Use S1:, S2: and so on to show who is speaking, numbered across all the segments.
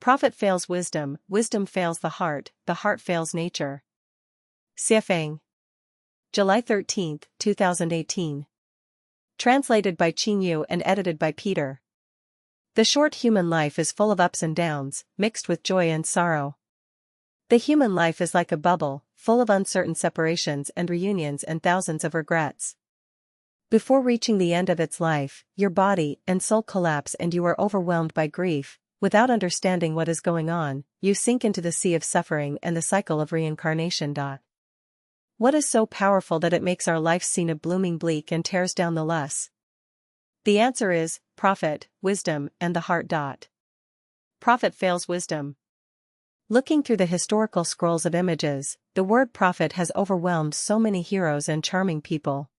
S1: Prophet fails wisdom, wisdom fails the heart fails nature. Xiefeng. July 13, 2018. Translated by Qingyu and edited by Peter. The short human life is full of ups and downs, mixed with joy and sorrow. The human life is like a bubble, full of uncertain separations and reunions and thousands of regrets. Before reaching the end of its life, your body and soul collapse and you are overwhelmed by grief. Without understanding what is going on, you sink into the sea of suffering and the cycle of reincarnation. What is so powerful that it makes our life scene a blooming bleak and tears down the less? The answer is, prophet, wisdom, and the heart. Prophet fails wisdom. Looking through the historical scrolls of images, the word prophet has overwhelmed so many heroes and charming people.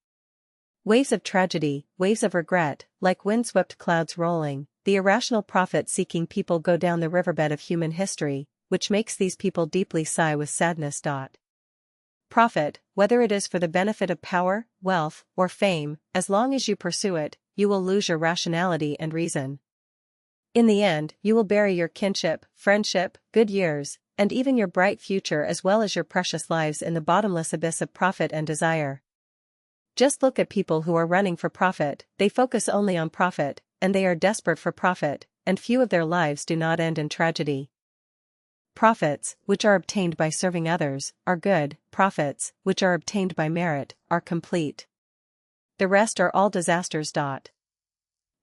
S1: Waves of tragedy, waves of regret, like windswept clouds rolling, the irrational prophet seeking people go down the riverbed of human history, which makes these people deeply sigh with sadness. Prophet, whether it is for the benefit of power, wealth, or fame, as long as you pursue it, you will lose your rationality and reason. In the end, you will bury your kinship, friendship, good years, and even your bright future as well as your precious lives in the bottomless abyss of profit and desire. Just look at people who are running for profit, they focus only on profit, and they are desperate for profit, and few of their lives do not end in tragedy. Profits, which are obtained by serving others, are good, profits, which are obtained by merit, are complete. The rest are all disasters.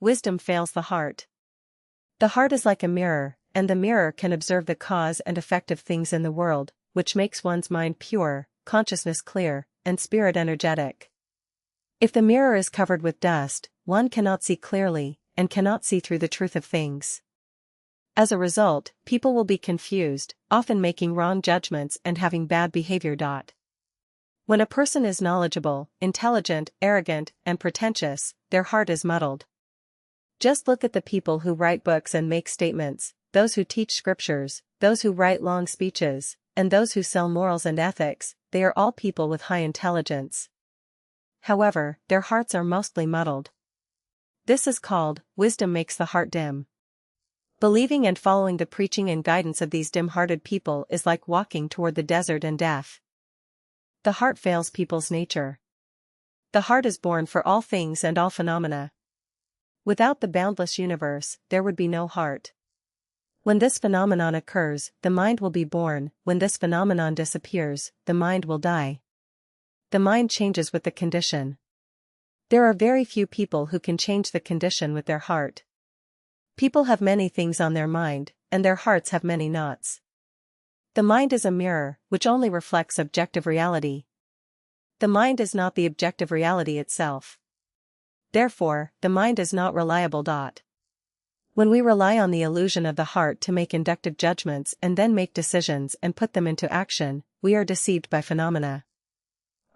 S1: Wisdom fails the heart. The heart is like a mirror, and the mirror can observe the cause and effect of things in the world, which makes one's mind pure, consciousness clear, and spirit energetic. If the mirror is covered with dust, one cannot see clearly, and cannot see through the truth of things. As a result, people will be confused, often making wrong judgments and having bad behavior. When a person is knowledgeable, intelligent, arrogant, and pretentious, their heart is muddled. Just look at the people who write books and make statements, those who teach scriptures, those who write long speeches, and those who sell morals and ethics, they are all people with high intelligence. However, their hearts are mostly muddled. This is called, wisdom makes the heart dim. Believing and following the preaching and guidance of these dim-hearted people is like walking toward the desert and death. The heart fails people's nature. The heart is born for all things and all phenomena. Without the boundless universe, there would be no heart. When this phenomenon occurs, the mind will be born. When this phenomenon disappears, the mind will die. The mind changes with the condition. There are very few people who can change the condition with their heart. People have many things on their mind, and their hearts have many knots. The mind is a mirror, which only reflects objective reality. The mind is not the objective reality itself. Therefore, the mind is not reliable. When we rely on the illusion of the heart to make inductive judgments and then make decisions and put them into action, we are deceived by phenomena.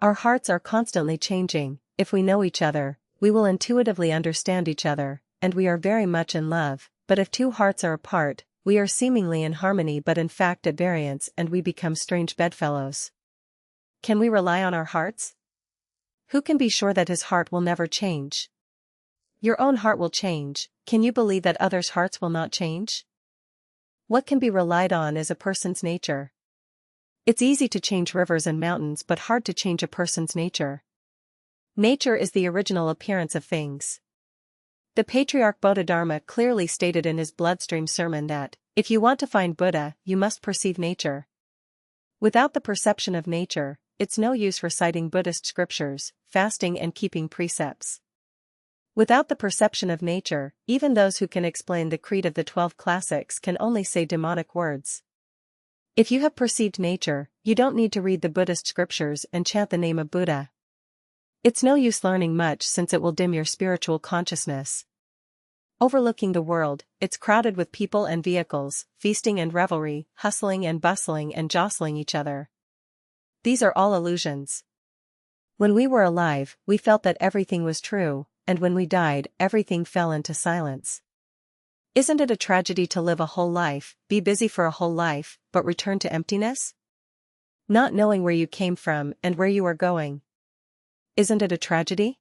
S1: Our hearts are constantly changing. If we know each other, we will intuitively understand each other, and we are very much in love, but if two hearts are apart, we are seemingly in harmony but in fact at variance and we become strange bedfellows. Can we rely on our hearts? Who can be sure that his heart will never change? Your own heart will change. Can you believe that others' hearts will not change? What can be relied on is a person's nature. It's easy to change rivers and mountains but hard to change a person's nature. Nature is the original appearance of things. The Patriarch Bodhidharma clearly stated in his Bloodstream sermon that, if you want to find Buddha, you must perceive nature. Without the perception of nature, it's no use reciting Buddhist scriptures, fasting and keeping precepts. Without the perception of nature, even those who can explain the creed of the 12 classics can only say demonic words. If you have perceived nature, you don't need to read the Buddhist scriptures and chant the name of Buddha. It's no use learning much since it will dim your spiritual consciousness. Overlooking the world, it's crowded with people and vehicles, feasting and revelry, hustling and bustling and jostling each other. These are all illusions. When we were alive, we felt that everything was true, and when we died, everything fell into silence. Isn't it a tragedy to live a whole life, be busy for a whole life, but return to emptiness? Not knowing where you came from and where you are going. Isn't it a tragedy?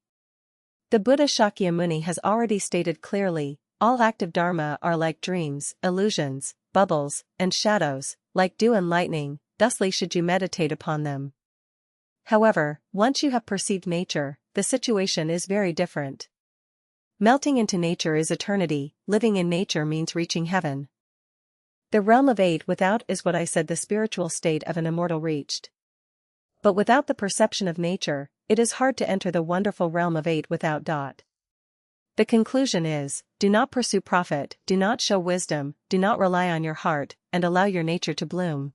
S1: The Buddha Shakyamuni has already stated clearly, all active dharma are like dreams, illusions, bubbles, and shadows, like dew and lightning, thusly should you meditate upon them. However, once you have perceived nature, the situation is very different. Melting into nature is eternity, living in nature means reaching heaven. The realm of eight without is what I said, the spiritual state of an immortal reached. But without the perception of nature, it is hard to enter the wonderful realm of eight without. The conclusion is, do not pursue profit, do not show wisdom, do not rely on your heart, and allow your nature to bloom.